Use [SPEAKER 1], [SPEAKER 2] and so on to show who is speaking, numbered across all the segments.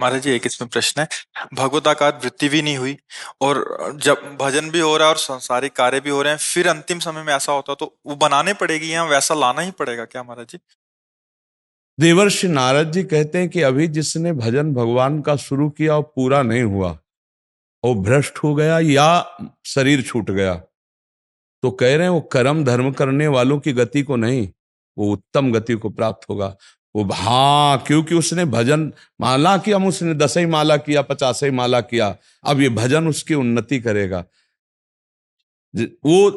[SPEAKER 1] महाराज जी, एक इसमें प्रश्न है। भगवताकार वृत्ति भी नहीं हुई और जब भजन भी हो रहा है और सांसारिक कार्य भी हो रहे हैं, फिर अंतिम समय में ऐसा होता तो वो बनाने पड़ेगी या वैसा लाना ही पड़ेगा क्या महाराज जी?
[SPEAKER 2] देवर्षि नारद जी कहते हैं कि अभी जिसने भजन भगवान का शुरू किया और पूरा नहीं हुआ, और भ्रष्ट हो गया या शरीर छूट गया, तो कह रहे हैं वो कर्म धर्म करने वालों की गति को नहीं, वो उत्तम गति को प्राप्त होगा। वो हाँ, क्योंकि उसने भजन माला किया, उसने 10 माला किया, 50 माला किया, अब ये भजन उसकी उन्नति करेगा। वो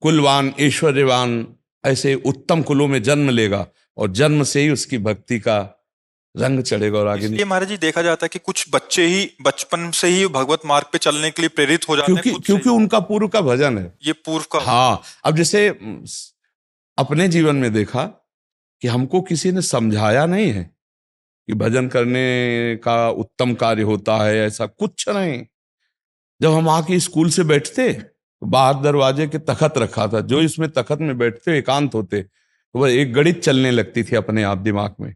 [SPEAKER 2] कुलवान ऐश्वर्यवान ऐसे उत्तम कुलों में जन्म लेगा और जन्म से ही उसकी भक्ति का रंग चढ़ेगा और आगे।
[SPEAKER 1] इसलिए महाराज जी देखा जाता है कि कुछ बच्चे ही बचपन से ही भगवत मार्ग पे चलने के लिए प्रेरित हो जाते हैं
[SPEAKER 2] क्योंकि
[SPEAKER 1] खुद से
[SPEAKER 2] क्योंकि उनका पूर्व का भजन है।
[SPEAKER 1] ये पूर्व का।
[SPEAKER 2] हाँ, अब जैसे अपने जीवन में देखा कि हमको किसी ने समझाया नहीं है कि भजन करने का उत्तम कार्य होता है, ऐसा कुछ नहीं। जब हम आके स्कूल से बैठते तो बाहर दरवाजे के तखत रखा था, जो इसमें तखत में बैठते एकांत होते, तो वह एक गणित चलने लगती थी अपने आप दिमाग में,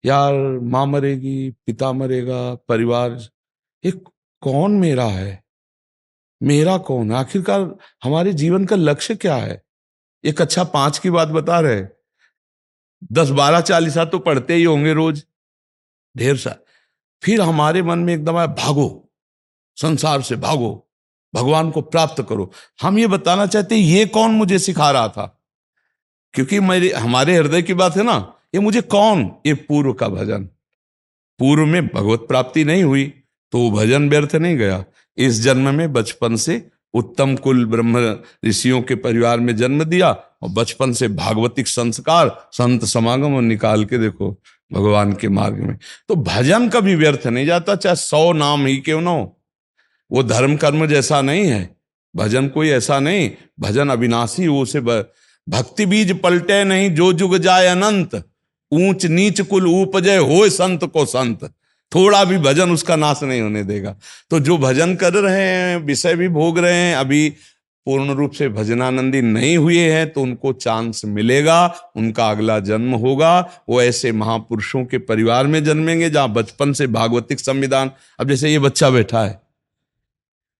[SPEAKER 2] यार माँ मरेगी, पिता मरेगा, परिवार, ये कौन मेरा है, मेरा कौन, आखिरकार हमारे जीवन का लक्ष्य क्या है। एक कक्षा 5 की बात बता रहे, 10 12 40 तो पढ़ते ही होंगे रोज, ढेर सा। फिर हमारे मन में एकदम आया, भागो संसार से, भागो भगवान को प्राप्त करो। हम ये बताना चाहते हैं ये कौन मुझे सिखा रहा था, क्योंकि मेरे हमारे हृदय की बात है ना, ये मुझे कौन, ये पूर्व का भजन। पूर्व में भगवत प्राप्ति नहीं हुई तो वो भजन व्यर्थ नहीं गया। इस जन्म में बचपन से उत्तम कुल ब्रह्म ऋषियों के परिवार में जन्म दिया और बचपन से भागवतिक संस्कार संत समागम और निकाल के देखो भगवान के मार्ग में। तो भजन कभी व्यर्थ नहीं जाता, चाहे 100 नाम ही क्यों ना हो। वो धर्म कर्म जैसा नहीं है, भजन कोई ऐसा नहीं, भजन अविनाशी। वो से भक्ति बीज पलटे नहीं, जो जुग जाए अनंत, ऊंच नीच कुल उपजय होए संत को संत। थोड़ा भी भजन उसका नाश नहीं होने देगा। तो जो भजन कर रहे हैं, विषय भी भोग रहे हैं, अभी पूर्ण रूप से भजनानंदी नहीं हुए हैं, तो उनको चांस मिलेगा, उनका अगला जन्म होगा, वो ऐसे महापुरुषों के परिवार में जन्मेंगे जहां बचपन से भागवतिक संविधान। अब जैसे ये बच्चा बैठा है,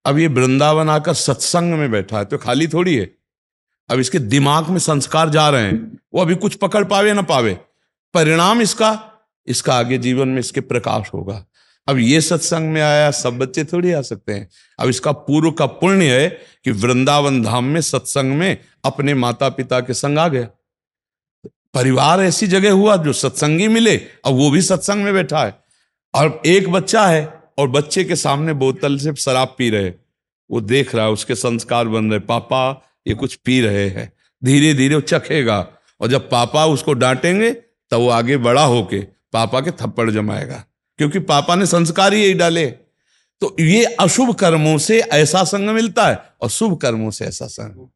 [SPEAKER 2] अब ये वृंदावन आकर सत्संग में बैठा है तो खाली थोड़ी है, अब इसके दिमाग में संस्कार जा रहे हैं, वो अभी कुछ पकड़ पावे ना पावे, परिणाम इसका इसका आगे जीवन में इसके प्रकाश होगा। अब ये सत्संग में आया, सब बच्चे थोड़ी आ सकते हैं। अब इसका पूर्व का पुण्य है कि वृंदावन धाम में सत्संग में अपने माता पिता के संग आ गया, परिवार ऐसी जगह हुआ जो सत्संगी मिले, अब वो भी सत्संग में बैठा है। और एक बच्चा है और बच्चे के सामने बोतल से शराब पी रहे, वो देख रहा है, उसके संस्कार बन रहे, पापा ये कुछ पी रहे हैं, धीरे धीरे वो चखेगा, और जब पापा उसको डांटेंगे तब वो आगे बड़ा होके पापा के थप्पड़ जमाएगा, क्योंकि पापा ने संस्कार ही यही डाले। तो ये अशुभ कर्मों से ऐसा संग मिलता है और शुभ कर्मों से ऐसा संग।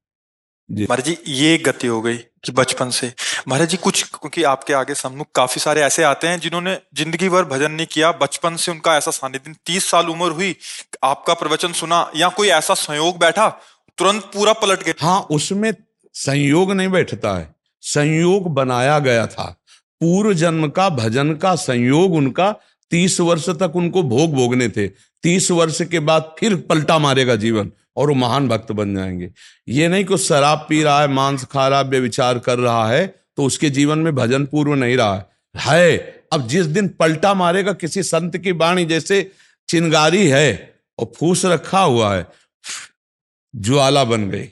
[SPEAKER 1] महाराज जी, ये गति हो गई कि बचपन से। महाराज जी कुछ, क्योंकि आपके आगे सम्मुख काफी सारे ऐसे आते हैं जिन्होंने जिंदगी भर भजन नहीं किया, बचपन से उनका ऐसा सानिध्य, 30 साल उम्र हुई, आपका प्रवचन सुना या कोई ऐसा संयोग बैठा, तुरंत पूरा पलट गया।
[SPEAKER 2] हाँ, उसमें संयोग नहीं बैठता है, संयोग बनाया गया था। पूर्व जन्म का भजन का संयोग उनका 30 वर्ष तक उनको भोग भोगने थे, 30 वर्ष के बाद फिर पलटा मारेगा जीवन और वो महान भक्त बन जाएंगे। ये नहीं कि शराब पी रहा है, मांस खा रहा है, व्यभिचार कर रहा है तो उसके जीवन में भजन पूर्व नहीं रहा है। अब जिस दिन पलटा मारेगा, किसी संत की वाणी जैसे चिंगारी है और फूस रखा हुआ है, ज्वाला बन गई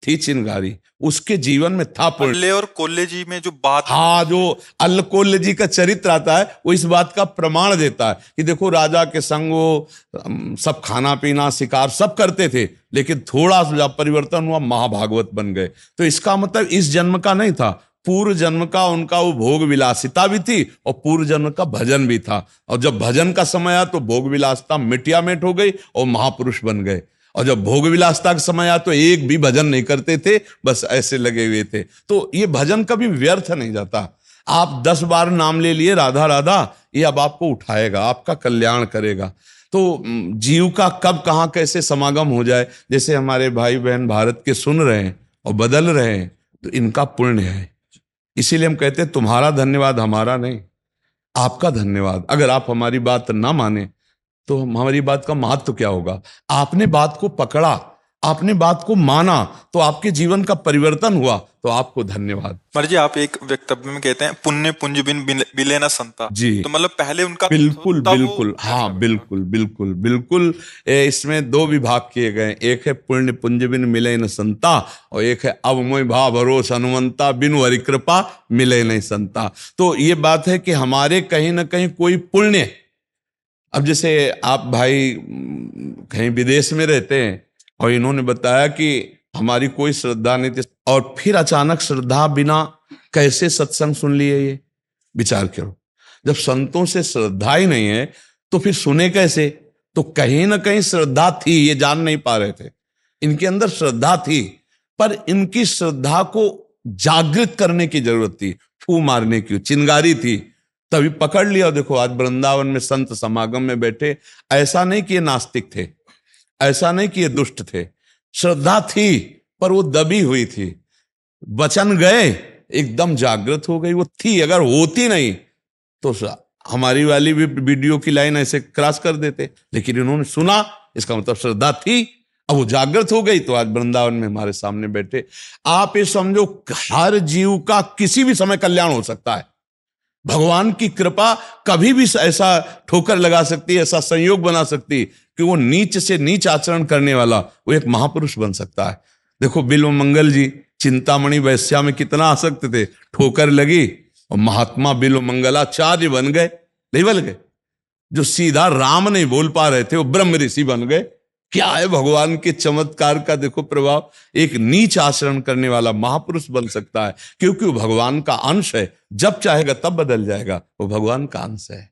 [SPEAKER 2] थी चिंगारी, उसके जीवन में था पूर्ण।
[SPEAKER 1] अल्ले और कोल्ले जी में जो बात,
[SPEAKER 2] हाँ, जो अल्ल कोल्ले जी का चरित्र आता है वो इस बात का प्रमाण देता है कि देखो राजा के संग वो सब खाना पीना शिकार सब करते थे, लेकिन थोड़ा सा परिवर्तन हुआ, महाभागवत बन गए। तो इसका मतलब इस जन्म का नहीं था, पूर्व जन्म का उनका वो भोग विलासिता भी थी और पूर्व जन्म का भजन भी था। और जब भजन का समय आया तो भोग विलासिता मिटिया मिट हो गई और महापुरुष बन गए। और जब भोग विलासता का समय आया तो एक भी भजन नहीं करते थे, बस ऐसे लगे हुए थे। तो ये भजन कभी व्यर्थ नहीं जाता। आप 10 बार नाम ले लिए राधा राधा, ये अब आपको उठाएगा, आपका कल्याण करेगा। तो जीव का कब कहाँ कैसे समागम हो जाए, जैसे हमारे भाई बहन भारत के सुन रहे हैं और बदल रहे हैं, तो इनका पुण्य है। इसीलिए हम कहते हैं तुम्हारा धन्यवाद हमारा नहीं, आपका धन्यवाद। अगर आप हमारी बात ना माने तो हमारी बात का महत्व क्या होगा? आपने बात को पकड़ा, आपने बात को माना, तो आपके जीवन का परिवर्तन हुआ, तो आपको धन्यवाद।
[SPEAKER 1] महाराज जी, आप एक वक्तव्य में कहते हैं पुण्य पुंज बिन बिले न संता।
[SPEAKER 2] जी,
[SPEAKER 1] तो मतलब पहले उनका
[SPEAKER 2] बिल्कुल
[SPEAKER 1] तब वो
[SPEAKER 2] बिल्कुल,
[SPEAKER 1] ऐसा
[SPEAKER 2] हाँ
[SPEAKER 1] लगा।
[SPEAKER 2] बिल्कुल बिल्कुल बिल्कुल। इसमें दो विभाग किए गए, एक है पुण्य पुंज बिन मिले न संता, और एक है अब मोय भाव भरोस हनुमंता, बिनु हरि कृपा मिले नहीं संता। तो ये बात है कि हमारे कहीं ना कहीं कोई पुण्य, अब जैसे आप भाई कहीं विदेश में रहते हैं और इन्होंने बताया कि हमारी कोई श्रद्धा नहीं थी, और फिर अचानक श्रद्धा बिना कैसे सत्संग सुन लिए? ये विचार करो, जब संतों से श्रद्धा ही नहीं है तो फिर सुने कैसे? तो कहीं ना कहीं श्रद्धा थी, ये जान नहीं पा रहे थे। इनके अंदर श्रद्धा थी, पर इनकी श्रद्धा को जागृत करने की जरूरत थी, फू मारने की, चिंगारी थी, तभी पकड़ लिया। देखो आज वृंदावन में संत समागम में बैठे, ऐसा नहीं कि ये नास्तिक थे, ऐसा नहीं कि ये दुष्ट थे, श्रद्धा थी पर वो दबी हुई थी। वचन गए, एकदम जागृत हो गई वो थी। अगर होती नहीं तो हमारी वाली भी वीडियो की लाइन ऐसे क्रॉस कर देते, लेकिन इन्होंने सुना, इसका मतलब श्रद्धा थी। अब वो जागृत हो गई तो आज वृंदावन में हमारे सामने बैठे। आप ये समझो, हर जीव का किसी भी समय कल्याण हो सकता है। भगवान की कृपा कभी भी ऐसा ठोकर लगा सकती है, ऐसा संयोग बना सकती है कि वो नीच से नीच आचरण करने वाला वो एक महापुरुष बन सकता है। देखो बिल्व मंगल जी चिंतामणि वैश्या में कितना आसक्त थे, ठोकर लगी और महात्मा बिल्व मंगलाचार्य बन गए, नहीं बन गए? जो सीधा राम नहीं बोल पा रहे थे वो ब्रह्म ऋषि बन गए। क्या है भगवान के चमत्कार का देखो प्रभाव। एक नीच आचरण करने वाला महापुरुष बन सकता है, क्योंकि वो भगवान का अंश है। जब चाहेगा तब बदल जाएगा, वो भगवान का अंश है।